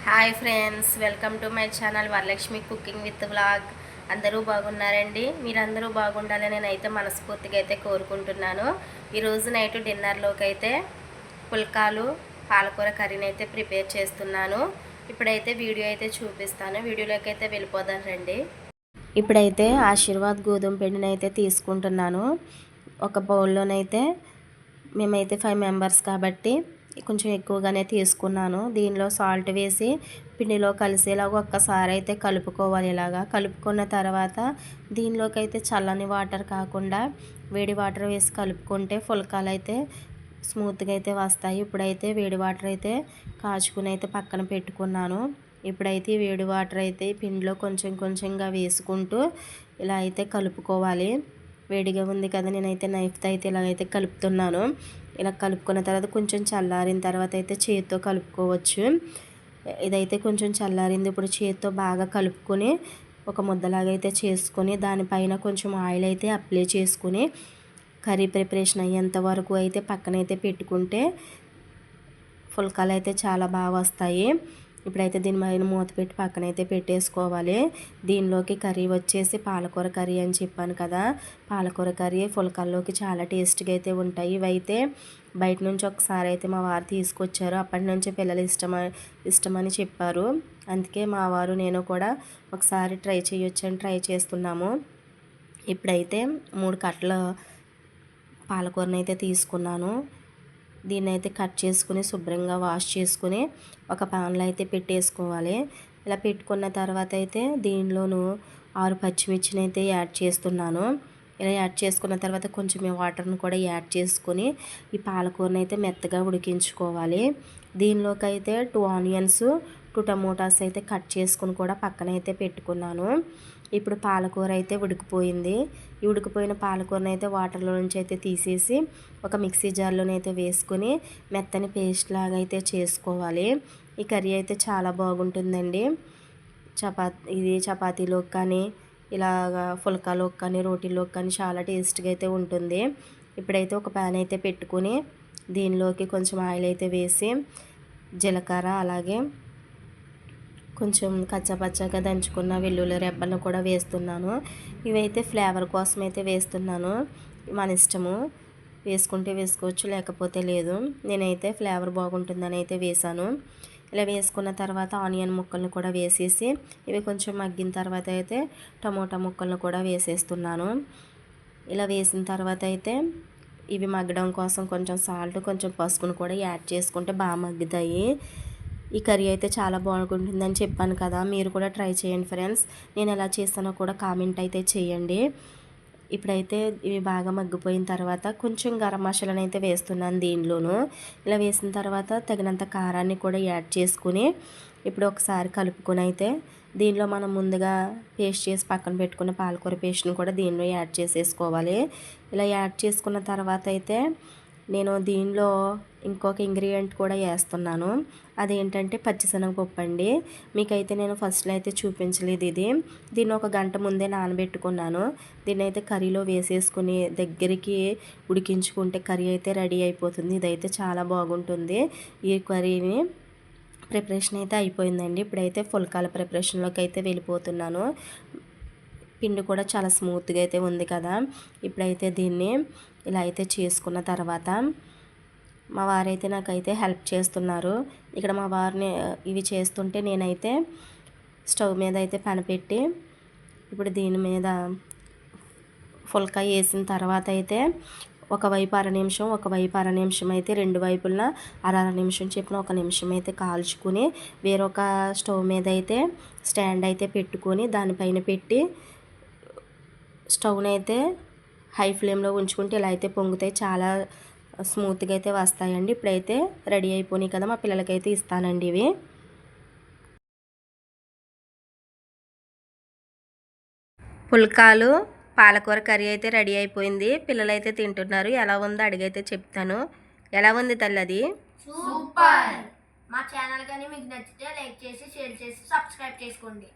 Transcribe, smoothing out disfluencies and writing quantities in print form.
Hi friends, welcome to my channel Varalakshmi cooking with vlog. అందరూ బాగున్నారండి. మీరందరూ బాగుండాలని నేనైతే మనస్ఫూర్తిగా అయితే కోరుకుంటున్నాను. ఈరోజు నైట్ డిన్నర్లోకి అయితే పుల్కాలు పాలకూర కర్రీని అయితే ప్రిపేర్ చేస్తున్నాను. ఇప్పుడైతే వీడియో అయితే చూపిస్తాను. వీడియోలోకి అయితే వెళ్ళిపోదాం రండి. ఇప్పుడైతే ఆశీర్వాద్ గోధుమ పిండిని అయితే తీసుకుంటున్నాను. ఒక బౌల్లోనైతే మేమైతే 5 మెంబర్స్ కాబట్టి కొంచెం ఎక్కువగానే తీసుకున్నాను. దీనిలో సాల్ట్ వేసి పిండిలో కలిసేలాగా ఒక్కసారి అయితే కలుపుకోవాలి. ఇలాగా కలుపుకున్న తర్వాత దీనిలోకి అయితే చల్లని వాటర్ కాకుండా వేడి వాటర్ వేసి కలుపుకుంటే పుల్కాలు అయితే స్మూత్గా అయితే వస్తాయి. ఇప్పుడైతే వేడి వాటర్ అయితే కాచుకుని అయితే పక్కన పెట్టుకున్నాను. ఇప్పుడైతే వేడి వాటర్ అయితే పిండిలో కొంచెం కొంచెంగా వేసుకుంటూ ఇలా అయితే కలుపుకోవాలి. వేడిగా ఉంది కదా, నేనైతే నైఫ్తో అయితే ఇలాగైతే కలుపుతున్నాను. ఇలా కలుపుకున్న తర్వాత కొంచెం చల్లారిన తర్వాత అయితే చేతితో కలుపుకోవచ్చు. ఇదైతే కొంచెం చల్లారింది. ఇప్పుడు చేతితో బాగా కలుపుకొని ఒక ముద్దలాగా అయితే చేసుకొని దానిపైన కొంచెం ఆయిల్ అయితే అప్లై చేసుకుని కర్రీ ప్రిపరేషన్ అయ్యేంత వరకు అయితే పక్కనైతే పెట్టుకుంటే పుల్కాలు అయితే చాలా బాగా వస్తాయి. ఇప్పుడైతే దీని పైన మూత పెట్టి పక్కనైతే పెట్టేసుకోవాలి. దీనిలోకి కర్రీ వచ్చేసి పాలకూర కర్రీ అని చెప్పాను కదా, పాలకూర కర్రీ పుల్కాల్లోకి చాలా టేస్ట్గా అయితే ఉంటాయి. ఇవైతే బయట నుంచి ఒకసారి అయితే మా వారు తీసుకొచ్చారు. అప్పటి నుంచి పిల్లలు ఇష్టమని చెప్పారు. అందుకే మా వారు నేను కూడా ఒకసారి ట్రై చేయొచ్చని ట్రై చేస్తున్నాము. ఇప్పుడైతే 3 కట్టల పాలకూరని అయితే తీసుకున్నాను. దీన్ని అయితే కట్ చేసుకుని శుభ్రంగా వాష్ చేసుకుని ఒక ప్యాన్లో అయితే పెట్టేసుకోవాలి. ఇలా పెట్టుకున్న తర్వాత అయితే దీనిలోను 6 పచ్చిమిర్చిని అయితే యాడ్ చేస్తున్నాను. ఇలా యాడ్ చేసుకున్న తర్వాత కొంచెం వాటర్ని కూడా యాడ్ చేసుకొని ఈ పాలకూరని అయితే మెత్తగా ఉడికించుకోవాలి. దీనిలోకి అయితే 2 ఆనియన్స్ 2 టమోటాస్ అయితే కట్ చేసుకుని కూడా పక్కన అయితే పెట్టుకున్నాను. ఇప్పుడు పాలకూర అయితే ఉడికిపోయింది. ఈ ఉడికిపోయిన పాలకూరని అయితే వాటర్లో నుంచి అయితే తీసేసి ఒక మిక్సీ జార్లోనైతే వేసుకొని మెత్తని పేస్ట్ లాగా అయితే చేసుకోవాలి. ఈ కర్రీ అయితే చాలా బాగుంటుందండి. ఇది చపాతీలోకి కానీ ఇలాగా పుల్కాలోకి కానీ రోటీలోకి కానీ చాలా టేస్ట్గా అయితే ఉంటుంది. ఇప్పుడైతే ఒక ప్యాన్ అయితే పెట్టుకొని దీనిలోకి కొంచెం ఆయిల్ అయితే వేసి జీలకర్ర అలాగే కొంచెం కచ్చాపచ్చాగా దంచుకున్న వెల్లుల్లి రెబ్బలను కూడా వేస్తున్నాను. ఇవైతే ఫ్లేవర్ కోసం అయితే వేస్తున్నాను. మన ఇష్టము, వేసుకుంటే వేసుకోవచ్చు లేకపోతే లేదు. నేనైతే ఫ్లేవర్ బాగుంటుందని అయితే వేసాను. ఇలా వేసుకున్న తర్వాత ఆనియన్ ముక్కలను కూడా వేసేసి ఇవి కొంచెం మగ్గిన తర్వాత అయితే టమోటా ముక్కలను కూడా వేసేస్తున్నాను. ఇలా వేసిన తర్వాత అయితే ఇవి మగ్గడం కోసం కొంచెం సాల్ట్ కొంచెం పసుపును కూడా యాడ్ చేసుకుంటే బాగా మగ్గుతాయి. ఈ కర్రీ అయితే చాలా బాగుంటుందని చెప్పాను కదా, మీరు కూడా ట్రై చేయండి ఫ్రెండ్స్. నేను ఎలా చేస్తానో కూడా కామెంట్ అయితే చేయండి. ఇప్పుడైతే ఇవి బాగా మగ్గిపోయిన తర్వాత కొంచెం గరం మసాలాను అయితే వేస్తున్నాను దీనిలోను. ఇలా వేసిన తర్వాత తగినంత కారాన్ని కూడా యాడ్ చేసుకుని ఇప్పుడు ఒకసారి కలుపుకొని అయితే దీనిలో మనం ముందుగా పేస్ట్ చేసి పక్కన పెట్టుకున్న పాలకూర పేస్ట్ని కూడా దీనిలో యాడ్ చేసేసుకోవాలి. ఇలా యాడ్ చేసుకున్న తర్వాత అయితే నేను దీనిలో ఇంకొక ఇంగ్రీడియంట్ కూడా వేస్తున్నాను. అదేంటంటే పచ్చిశనగపప్పు అండి. మీకైతే నేను ఫస్ట్లో అయితే చూపించలేదు. దీన్ని ఒక గంట ముందే నానబెట్టుకున్నాను. దీన్ని అయితే కర్రీలో వేసేసుకుని దగ్గరికి ఉడికించుకుంటే కర్రీ అయితే రెడీ అయిపోతుంది. ఇదైతే చాలా బాగుంటుంది. ఈ కర్రీని ప్రిపరేషన్ అయితే అయిపోయిందండి. ఇప్పుడైతే పుల్కాల ప్రిపరేషన్లోకి అయితే వెళ్ళిపోతున్నాను. పిండి కూడా చాలా స్మూత్గా అయితే ఉంది కదా. ఇప్పుడైతే దీన్ని ఇలా అయితే చేసుకున్న తర్వాత మా వారైతే నాకైతే హెల్ప్ చేస్తున్నారు. ఇక్కడ మా వారిని ఇవి చేస్తుంటే నేనైతే స్టవ్ మీద అయితే పెన పెట్టి ఇప్పుడు దీని మీద పుల్కాయ వేసిన తర్వాత అయితే ఒకవైపు అర నిమిషం అయితే రెండు వైపులా అర నిమిషం చెప్పిన 1 నిమిషం అయితే కాల్చుకుని వేరొక స్టవ్ మీద అయితే స్టాండ్ అయితే పెట్టుకొని దానిపైన పెట్టి స్టవ్ని అయితే హై ఫ్లేమ్లో ఉంచుకుంటే ఇలా అయితే పొంగుతాయి. చాలా స్మూత్గా అయితే వస్తాయండి. ఇప్పుడైతే రెడీ అయిపోయినాయి కదా, మా పిల్లలకైతే ఇస్తానండి ఇవి. పుల్కాలు పాలకూర కర్రీ అయితే రెడీ అయిపోయింది. పిల్లలైతే తింటున్నారు. ఎలా ఉందో అడిగైతే చెప్తాను. ఎలా ఉంది తల్లి? అది సూపర్. మా ఛానల్ కానీ మీకు నచ్చితే లైక్ చేసి షేర్ చేసి సబ్స్క్రైబ్ చేసుకోండి.